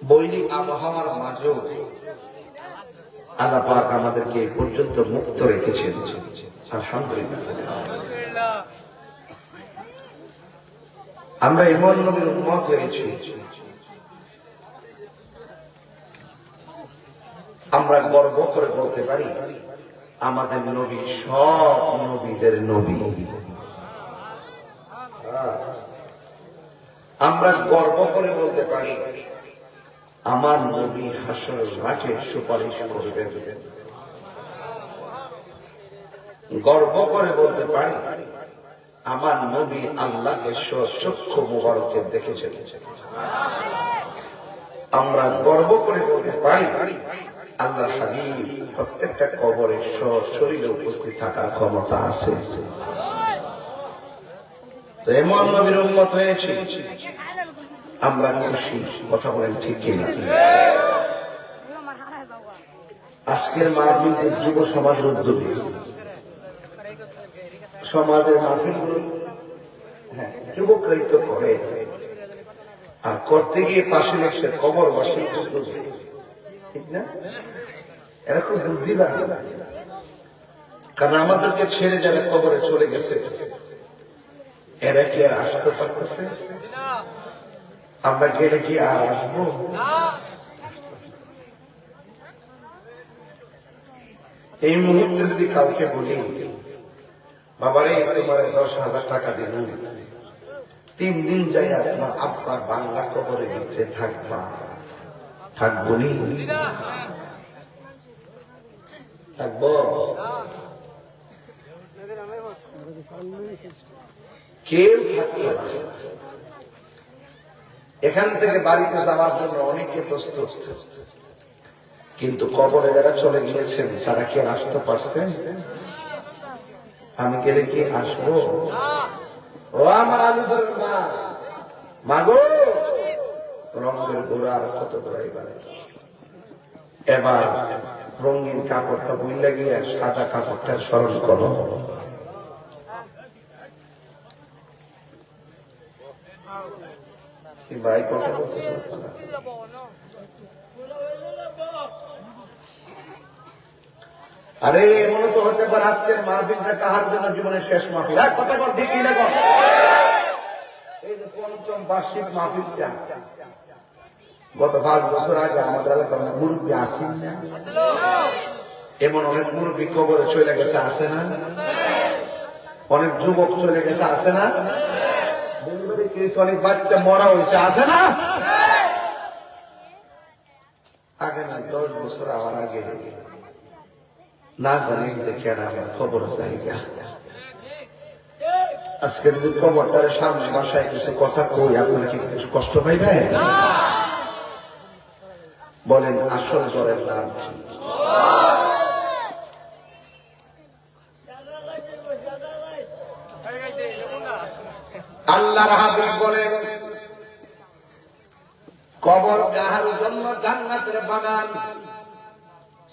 বৈরী আবহাওয়ার মাঝেও আল্লাহ পাক আমাদেরকে এই পর্যন্ত মুক্ত রেখেছেন, আলহামদুলিল্লাহ। আমরা এমন নবীর উম্মত হয়েছি, আমরা গর্ব করে বলতে পারি আমাদের নবী সব নবীদের নবী। আমরা গর্ব করে বলতে পারি আমার নবী হাসরের মাঠে সুপারিশ করবেন। গর্ব করে বলতে পারি আমার নবী আল্লাহকে চক্ষু মোবারকে দেখেছেন। আমরা গর্ব করে বলতে পারি আল্লাহর হাবিব প্রত্যেকটা কবরে শরীরে উপস্থিত থাকার ক্ষমতা আছে। তো এমন নবীর উম্মত হয়েছে, আমরা খুশি। কথা বলেন ঠিক কিনা? আজকের মাহফিল যুব সমাজের উদ্যোগে, সমাজের মাহফিলগুলো যুবকরাই তো করে, আর করতে গিয়ে পাশে লেগছে কবরবাসী, ঠিক না? এরা খুব বুদ্ধিমান, কারণ আমাদেরকে ছেড়ে যারা কবরে চলে গেছে এরা কি আর আসতে পারতেছে? আমরা গেলে কি আর আসবো? এই মুহূর্তে যদি কাউকে বলি বাবারে তোমার 10,000 টাকা দিন, 3 দিন যাই তোমার আব্বার বাংলা কবরে দিতে থাকবা, থাকবো নি? থাকবো? কেউ থাকতো না। এখান থেকে বাড়িতে যাওয়ার জন্য অনেকে প্রস্তুত, কিন্তু কবরে যারা চলে গিয়েছেন তারা কি আসতে পারছেন? আমি গেলে কি আসবো? ও আমার আলিপুরের মা, মাগো রঙের গোড়ার কত গোড়াই বাড়ে। এবার রঙিন কাপড়টা বুইলা গিয়ে সাদা কাপড়টা স্মরণ করো। ভাই কথা বলতেছে, আরে এমন তো হতে পারে আজকের মাহফিলটা কাহার জন্য জীবনের শেষ মাহফিল। আর কথা বল ঠিক কিনা? এই যে ৫ম বার্ষিক মাহফিলটা গত 5 বছর আগে আমাদের এলাকার মুরব্বী আসেন না? এমন অনেক মুরব্বী কবরে চলে গেছে, আসে না? অনেক যুবক চলে গেছে, আসে না? অনেক বাচ্চা মরা হয়েছে, আসে না? আগে না 10 বছর আমার আগে না জানি দেখে না খবর চাই। আজকে যদি খবরটার সামনে বাসায় কিছু কথা কই আপনার কি কিছু কষ্ট পাইবে? বলেন আসল জ্বরের নাম কি? আল্লাহর হাবিব বলেন কবর কাহার জন্য জান্নাতের বাগান,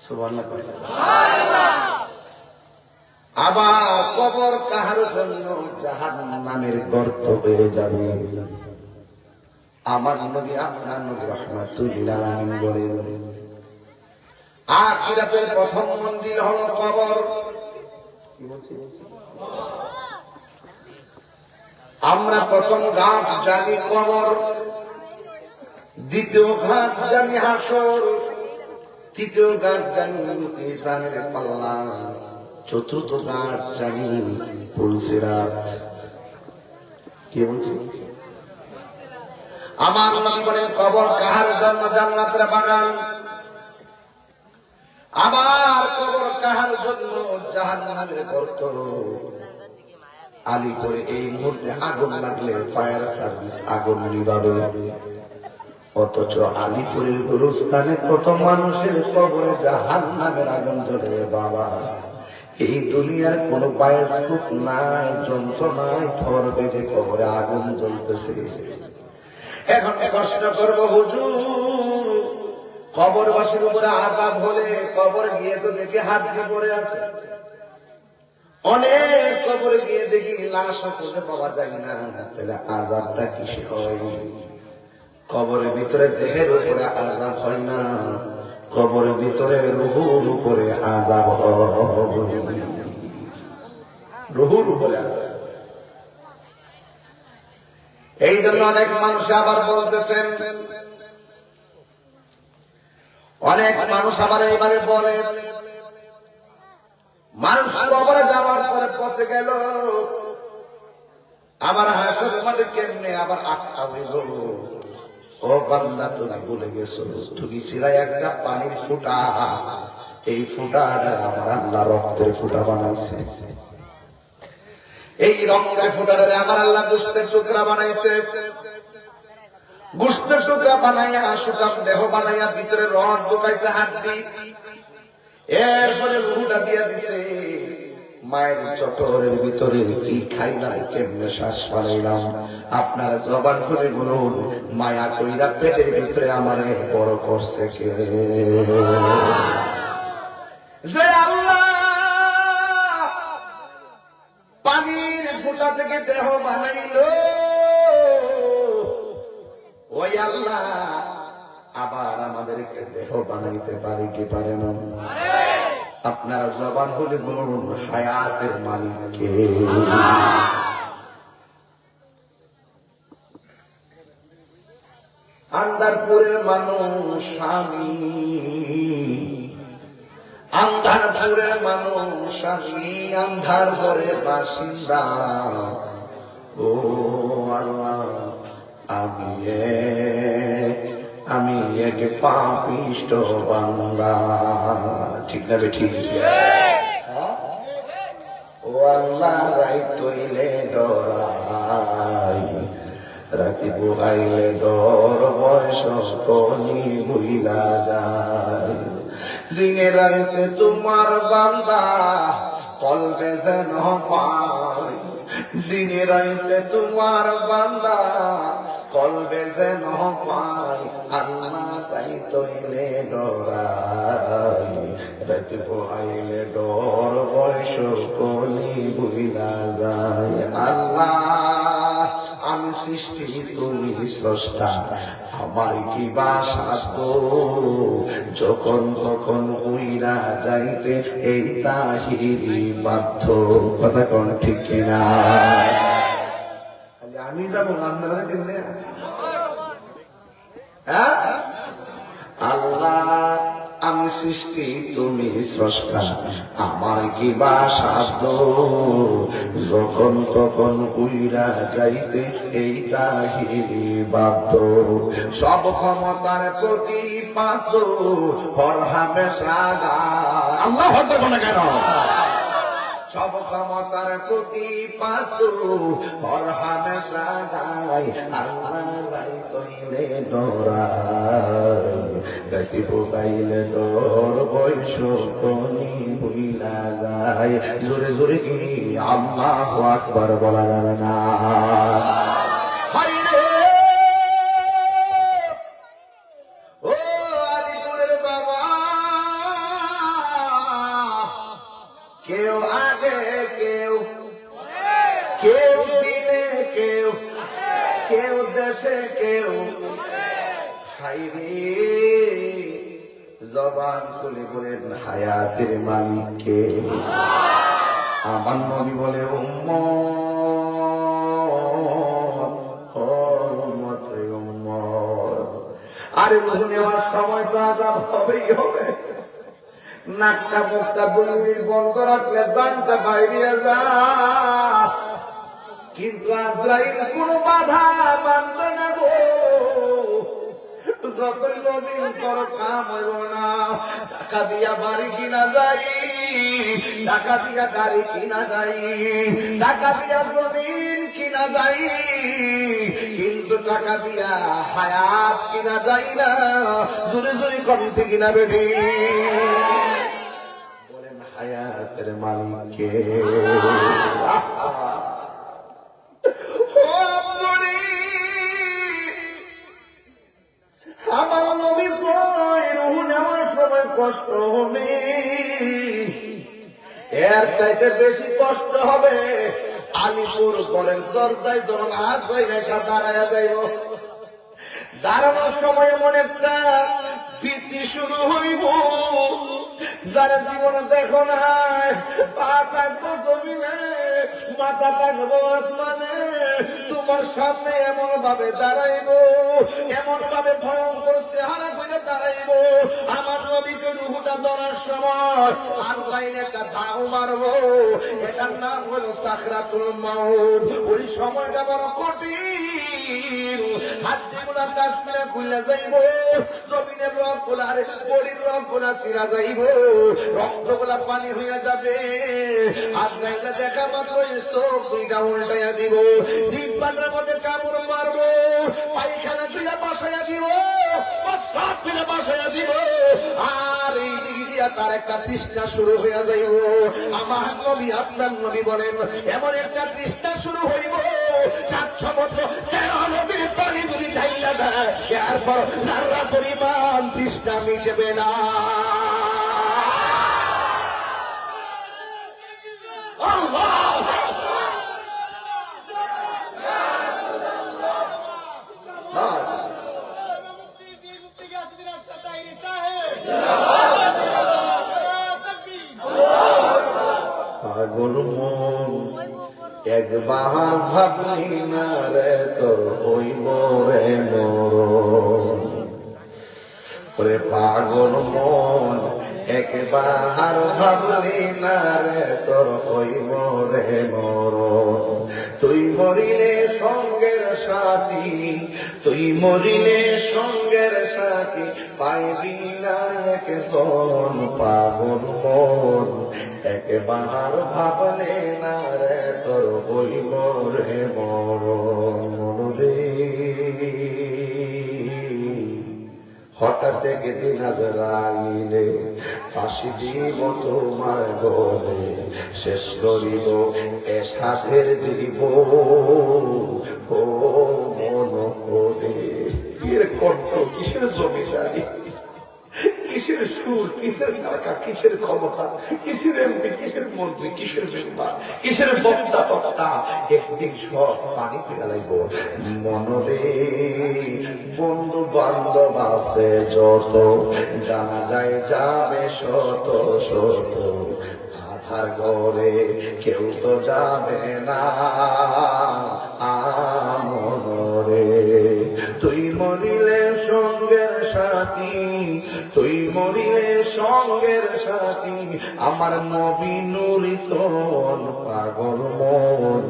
সুবহানাল্লাহ। আবার কবর কাহার জন্য জাহান্নামের গর্ত হয়ে যাবে। আমার নবী আপনার নবী রাহমাতুল্লিল আলামিন বলেন আখিরাতের প্রথম মন্দির হলো কবর। আমরা প্রথম ঘাট জানি কবর, দ্বিতীয় ঘাট জানি হাসর, তৃতীয় ঘাট জানি মিজানের পাল্লা, চতুর্থ ঘাট জানি পুলসিরাত। কি বলছি? আমার নবী বলেন কবর কাহার জন্য জান্নাতের বাগান, আবার কবর কাহার জন্য জাহান্নামের গর্ত। আলিপুরে এই মুহূর্তে আগুন লাগলে ফায়ার সার্ভিস আগুন নিভাবে, অথচ আলিপুরের গুরুস্থানে কত মানুষের কবরে জাহান্নামের আগুন জ্বলে। বাবা, এই দুনিয়ার কোন বায়োস্কোপ নাই, যন্ত্র নাই, ধরবে যে কবরে আগুন জ্বলতেছে। এখন প্রশ্ন করবো হুজুর, কবরবাসীর উপরে আযাব হলে কবর গিয়ে তো দেখে হাড্ডি পড়ে আছে, অনেক কবরে গিয়ে দেখি লাশ খুঁজে পাওয়া যায় না, তাহলে আযাবটা কিসে হয়? কবরের ভিতরে দেহের উপরে আযাব হয় না, কবরের ভিতরে রূহের উপরে আযাব হয়, রূহের উপরে আযাব। এই জন্য অনেক মানুষ আবার বলতেছেন, অনেক মানুষ আবার এইভাবে বলে, মানুষ কবরে যাওয়ার পরে পচে গেল, আবার হাসরের মাঠে কেমনে আবার আসিল। ও বান্দা, তুমি ভুলে গেছো, তুমি ছিলা একটা পানির ফুটা, এই ফুটাটা আমার আল্লাহ রক্তের ফুটা বানাইছে, এই রক্তের ফুটাটারে আমার আল্লাহ গোশতের টুকরা বানাইছে, গোশতের টুকরা বানাইয়া সুঠাম দেহ বানাইয়া ভিতরে রড ঢুকাইছে, হাড্ডি, এরপরে রুহটা দিয়া দিছে। মায়ের চটরের ভিতরে কি খাইলাম, কেমনে শ্বাস পাইলাম, আপনারা জবান করে বলুন, মায়া কইরা পেটের ভিতরে আমারে বড় করছে কে? যে আল্লাহ পানির ফুটা থেকে দেহ বানাইল, ওই আল্লাহ আবার আমাদেরকে দেহ বানাইতে পারে কি পারে না? আপনারা জবান বলে বলুন, হায়াতের মালিক কে? আন্দারপুরের মানুষ আমি, আন্ধারপুরের মানুষ আমি, আন্ধারপুরের বাসিন্দা। ও আল্লাহ, আমি এক পাপিষ্ঠ বান্দা, ঠিক না বে? ঠিক। ও আল্লাহ, রাত হইলে ডরাই, রাতি বুহাইলে ডর, বয়স কলি ভুইলা যায়, দিনে রাইতে তোমার বান্দা কলবে যেন পায়, দিনে রাইতে তোমার বান্দা কলবে যেন পায়, আল্লাহ তাই তৈলে ডরাই, রাতে পোহাইলে ডর, বয়স কলি বুইলা যায়। আল্লাহ, আমি সৃষ্টি, তুমি স্রষ্টা, আমার কি বা সাধ্য, যখন তখন উইরা যাইতে এই তাহিরি বাধ্য। কথা কোন ঠিক কিনা? আমি যাবো, আপনারা কেমনে? আল্লাহ, আমি সৃষ্টি, তুমি স্রষ্টা, আমার কি বা সাধ্য, যখন তখন উইরা যাইতে এই তাহিরি বাধ্য, সব ক্ষমতার প্রতিপাদ্য হর হামেশা গায়। আল্লাহ হতে কোন কেন? সব ক্ষমতার প্রতিপাদ্য হর হামেশা গায়, আল্লাহ রাই তৈলে ডরাই, গাছি পোকাইলে ডর, বয়স কলি ভুইলা যায়। জোরে জোরে কি আল্লাহু আকবার বলা যাবে না? ও আলিপুরের বাবা, কেউ আগে, কেউ দিনে, কেউ দেশে, কেউ হাইরে, জবান খুলে বলেন হায়াতের মালিক কে? আমার নবী বলে, উম্মত, আরে রূহ নেওয়ার সময় তো আযাব হবেই হবে, নাকটা মুখটা 2 মিনিট বন্ধ রাখলে জানটা বাইরে যা, কিন্তু আজরাইল কোন বাধা মানবে না গো, যতই নবীন কর কাম হইব না। টাকা দিয়া বাড়ি কিনা যাই, টাকা দিয়া গাড়ি কিনা যাই, টাকা দিয়া জমিন কিনা যাই, কিন্তু টাকা দিয়া হায়াত কিনা যাই না। জোরে জোরে কণ্ঠে কিনা বেঠে বলেন হায়াতের মালিক কে? আমার নবী কয়, রূহ নেওয়ার সময় কষ্ট হবে, এর চাইতে বেশি কষ্ট হবে আলিপুর ঘরের দরজায় যখন আসাই এসে দাঁড়ায়া যাইব, দাঁড়ানোর সময় এমন একটা ভীতি শুরু হইব, যারা জীবনে দেখো না, পা থাকবো জমিনে, মাথা থাকবো আসমানে, তোমার সামনে এমন ভাবে দাঁড়াইব, এমন ভাবে ভয়ঙ্কর চেহারা করে দাঁড়াইব, আমার নবীকে রুহুটা ধরার সময় আর লাইলে একটা ধাও মারবো, এটার নাম হলো সাকরাতুল মাউত। ওই সময়টা বড় কঠিন, হাড্ডিগুলা কাটলে খুলে যাইব, জমিনের রক গুলা, বডির রক গুলা চিরা যাইব, রক্তগুলা পানি হইয়া যাবে, আর নাইলে দেখা মাত্র চোখ দুইটা উল্টাইয়া দিব, জিহ্বার মধ্যে কামড় মারবো, পায়খানা তুলে বাসাইয়া দিব, প্রস্রাব তুলে বাসাইয়া দিব, আর এই দিক দিয়া তার একটা তৃষ্ণা শুরু হইয়া যাইব। আমার নবী আপনার নবী বলেন এমন একটা তৃষ্ণা শুরু হইব, 400 বছর 13 নবীর পানি যদি ঢাইলা দেয়, এরপর যারা পরিমাণ তৃষ্ণা মিটবে না। পাগল মন একবার ভাবলি না রে তোর হইব রে মরণ, ওরে পাগল মন একবার ভাবলি না রে তোর হইব রে মরণ। তুই মরিলে সঙ্গের সাথী, তুই মরিলে সঙ্গের সাথী, পাইবি না একজন। পাগল মন একবার ভাবলে না রে তোর হইব রে মরণ রে। হঠাৎ একদিন আজরাইলে ফাঁসি দিব তোমার গলে, শেষ করিব এ সাধের জীব ও মন করে। কণ্ঠ কিসের জমিদারি, কিসের সুর, কিসের টাকা, কিসের ক্ষমতা, কিসের এমপি, কিসের মন্ত্রী, কিসের মেম্বার, কিসের বক্তা বক্তা, একদিন সব পানি ফেলাইব মনরে। বন্ধু বান্ধব আছে যত, জানা যায় যাবে শত শত, আধার ঘরে কেউ তো যাবে না মনরে। তুই মরিলে সঙ্গের সাথী, তুই মরিলে সঙ্গের সাথী, আমার নবী নুরি তোর। পাগল মন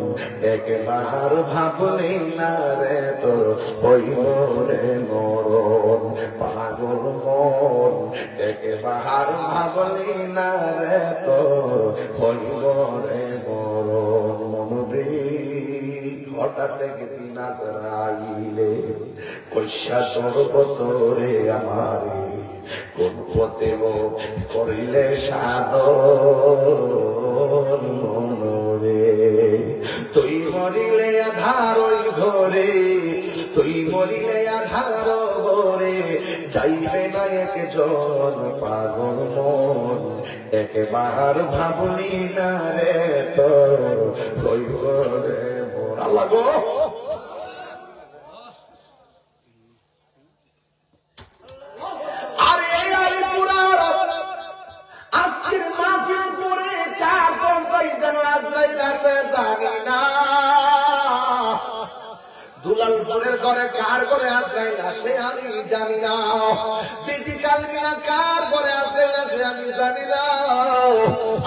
একবার ভাবলে না রে তোর হইব রে মরণ। পাগল মন একবার ভাবলে না রে তোর হইব রে মরণ। মনরে হঠাৎ একদিন আজরাইলে কইসা সর্বতরে আমারে, কোন পথে করিলে সাধন মনরে। তুই মরিলে আধার ওই ঘরে, তুই মরিলে আধার ঘরে, যাইবে না একজন। পাগল মন একবার ভাবলি না রে তোর হইব রে মরণ। আল্লাহ গো, দুলালপুরের ঘরে কার ঘরে আজরাইল আসে আমি জানি না, বেটি কালমিনা কার ঘরে আজরাইল আসে আমি জানি না।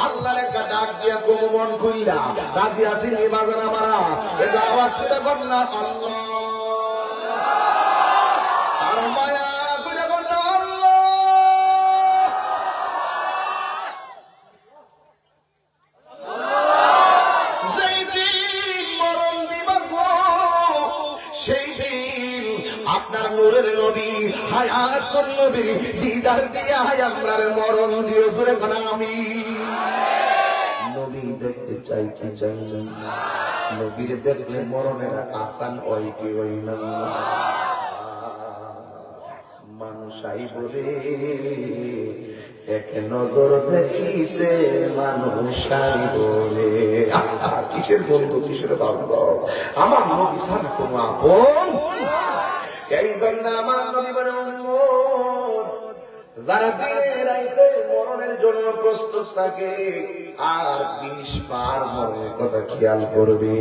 আল্লাহর একটা ডাক দিয়া কোন মন খুইলা রাজি আছি নিবাজন আমারা, এটা আওয়াজ শুনে কর না আল্লাহ। আর মায়া করে বল না আল্লাহ। সেই দিন মরণ দিবা গো, সেই দিন আপনার নূরের নবী হায়াতুর নবী দিদার দিয়া আমরার মরণ দিও জোরে কোনা আমি। নবী দেখতে চাইছি চাই, নবীর দেখলে মরণের আসান হয় কি হই না। মানুষ আইব রে এক নজর দেখিতে, মানুষ আইব রে। কিসের বন্ধু, কিসের বান্ধব, আমার নবী সামনে আপন। এই জন্য আমার নবী বলেন, উম্মত যারা দিনে রাইতে মরণের জন্য প্রস্তুত থাকে আর 20 বার মরণের কথা খেয়াল করবে,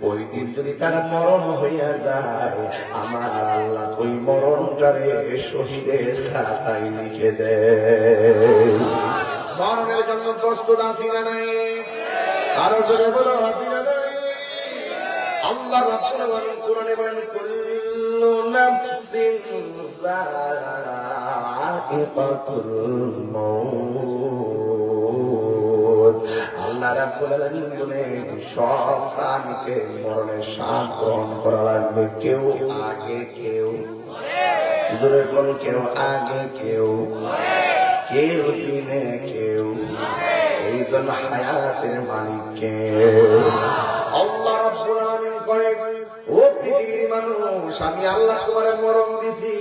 ওই দিন যদি তার মরণ হইয়া যায়, আমার আল্লাহ ওই মরণটারে শহীদের খাতায় লিখে দেয়। মরণের জন্য প্রস্তুত আছি না নাই? আরো জোরে বলো, আছি না নাই? আল্লাহ রাব্বুল আলামিন কোরআনে বলেন, কুল্লু নাফসিন যায়িকাতুল মাউত। আল্লাহ রাব্বুল আলামিন বলেন, সব প্রাণীকে মরণের স্বাদ গ্রহণ করা লাগবে। কেউ আগে, কেউ জোরে বলো, কেউ আগে, কেউ দিনে, কেউ। এই জন্য হায়াতের মালিককে আল্লাহ রাব্বুল আলামিন কয়, ও পৃথিবীর মানুষ, আমি আল্লাহ তোমারে মরণ দিছি,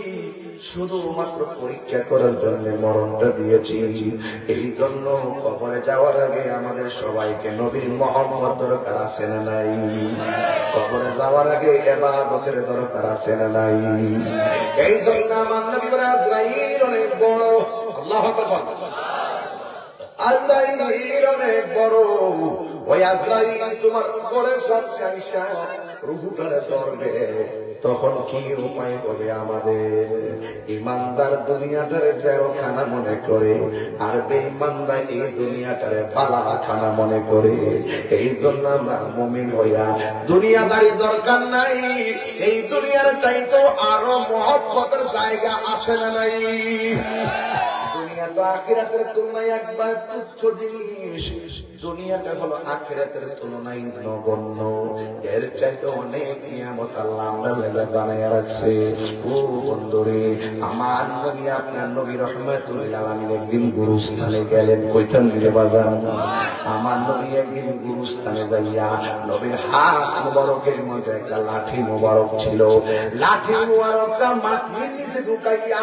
শুধুমাত্র পরীক্ষা করার জন্য মরণটা দিয়েছি। এই জন্য কবরে যাওয়ার আগে আমাদের সবাইকে নবীর মহব্বত দরকার আছে না নাই? কবরে যাওয়ার আগে ইবাদতের দরকার আছে না নাই? এই জন্য আমার নবী বলে, আজরাইল অনেক বড়। আল্লাহু আকবার। আজরাইল অনেক বড়। ওই আজরাইল তোমার উপরের সাথে আইসা রূহটারে ধরবে, তখন কি উপায় হবে আমাদের? ইমানদার দুনিয়াটারে জেলখানা মনে করে, আর বেঈমানরা এই দুনিয়াটারে পালাখানা মনে করে। এই জন্য আমরা মুমিন হইয়া দুনিয়াদারি দরকার নাই, এই দুনিয়ার চাইতো আরো মহব্বতের জায়গা আছে না নাই? দুনিয়া তো আখিরাতের তুলনায় একবার তুচ্ছ জিনিস। দুনিয়াটা হলো আখিরাতের তুলনায় নগণ্য। এর চাইতে অনেক নিয়ামত আল্লাহ আমরা লেগে বানাইয়া রাখছে। ও বন্ধুরে, আমার নবী, আপনার নবী রহমাতুল লিল আলামিন একদিন গুরুস্থানে গেলেন। কইতেন দিলে বাজান, আমার নবী একদিন গুরুস্থানে যাইয়া নবীর হাত মুবারকের মধ্যে একটা লাঠি মুবারক ছিল। লাঠি মুবারকটা মাটির নিচে ঢুকাইয়া,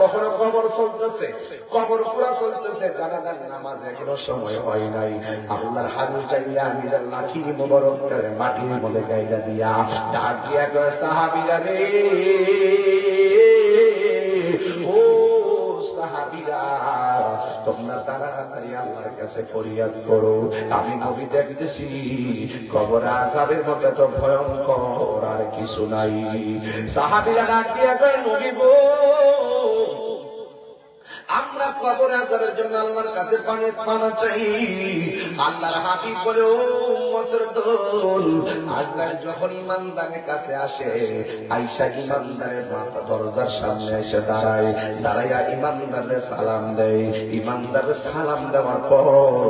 কখনো কবর চলতেছে, কবর পুরা চলতেছে, জানাজার নামাজ এখনো সময় হয় নাই। আল্লাহর হাবিব চাইয়া নিজের লাঠি মুবারকটারে মাটির মধ্যে গাইলা দিয়া ডাক দিয়া কয়, সাহাবীরা রে, ও সাহাবীরা, তোমরা তাড়াতাড়ি আল্লাহর কাছে ফরিয়াদ করো। আমি নবী দেখতেছি কবর আযাবের মধ্যে তো ভয়ঙ্কর আর কিছু নাই। সাহাবীরা ডাক দিয়া কয়, নবী গো, আমরা কবর আযাবের জন্য আল্লাহর কাছে পানা চাই। আল্লাহর হাবিব বলে, ও উম্মতের দল, আজরাইল যখন ইমানদারের কাছে আসে, আয়েশা ইমানদারের মাথা দরজার সামনে এসে দাঁড়ায়, দাঁড়াইয়া ইমানদারের সালাম দেয়। ইমানদারের সালাম দেওয়ার পর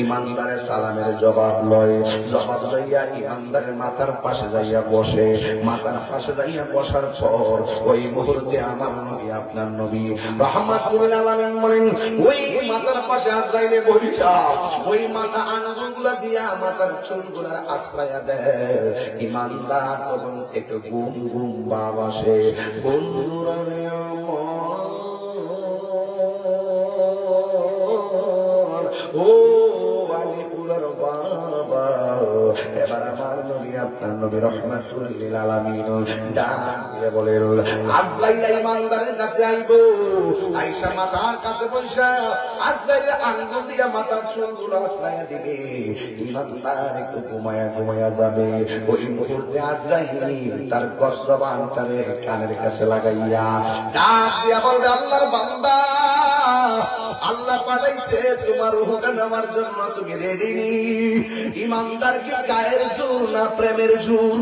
ইমানদারের সালামের জবাব লয়। জবাব লইয়া ইমানদারের মাথার পাশে যাইয়া বসে। মাথার পাশে যাইয়া বসার পর ওই মুহূর্তে আমার নবী, আপনার নবী রাহমাতুল লিল আলামিন বলেন, ওই মাথার পাশে আজরাইলে বসা, ওই মাথা আঙ্গুলগুলা দিয়া মাথার চুলগুলার আশ্রয়া দেয়। ইমানদার তখন একটু গুম গুম ভাব আসে। বন্ধুরা রে আমার, ও আলিপুরের বাবা, এবার আমার নবী, আপনার নবী রহমাতুল লিল আলামিন ডাক দিয়ে বলেন, আজরাইল ইমানদারের কাছে আইবো। আয়েশা মাথার কাছে বসা আজরাইল আঙ্গুল দিয়া মাথার চুলগুলো আশ্রয় দিবে। ইমানদার একটু ঘুমায়া যাবে। ওই মুহূর্তে আজরাইল তার গর্জবানটারে কানের কাছে লাগাইয়া ডাক দিয়া বলবে, আল্লাহর বান্দা, আল্লাহ পাঠাইছে তোমার রূহটা নেওয়ার জন্য, তুমি রেডি নি? ইমানদার কি গায়ের জোর না প্রেমের জোর?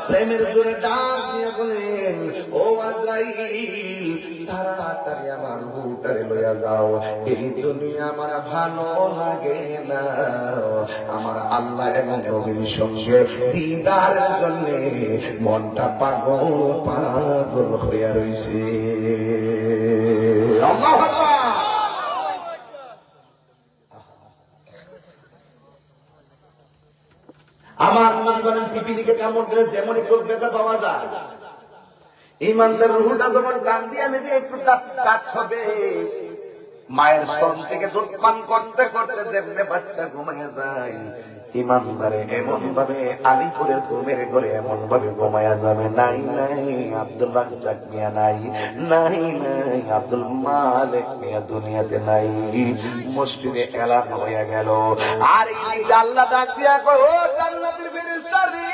প্রেমের জোরে ডাক দিয়ে বলেন, ও আজরাইল, তাড়াতাড়ি আমার রূহটারে লইয়া যাও। এই দুনিয়া আমার ভালো লাগে না। আমার আল্লাহ এবং নবীর সঙ্গে দিদারের জন্য মনটা পাগল পাগল হইয়া রইছে। আল্লাহু আকবার। আমার নবী পিপিলিকে কামড় দিলে যেমন একটু ব্যথা পাওয়া যায়, ইমানদার রূহটা যখন গান দিয়ে নেবে একটু কাজ হবে। মায়ের স্তন থেকে দুধ পান করতে করতে যেমনি বাচ্চা ঘুমিয়ে যায়, ইমানদারে এমন ভাবে আলিপুরের ঘুমের ঘরে এমন ভাবে ঘুমায়া যাবে, নাই নাই আব্দুল রাজ্জাক মিয়া নাই, নাই নাই আব্দুল মালিক মিয়া দুনিয়াতে নাই। মসজিদে এলান হয়ে গেল। আর এই আল্লাহ ডাক দিয়া কয়, ও জান্নাতের ফেরেশতা রে,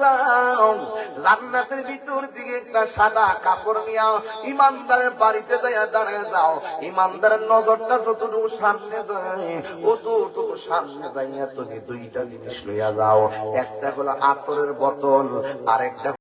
যাও জান্নাতের ভিতর দিকে একটা সাদা কাপড় নিয়ে ইমানদারের বাড়িতে যাইয়া দাঁড়িয়ে যাও। ইমানদারের নজরটা যতটুকু সামনে যায় অতটুকু সামনে যাইয়া তুমি দুইটা জিনিস লইয়া যাও, একটা হলো আতরের বোতল, আর একটা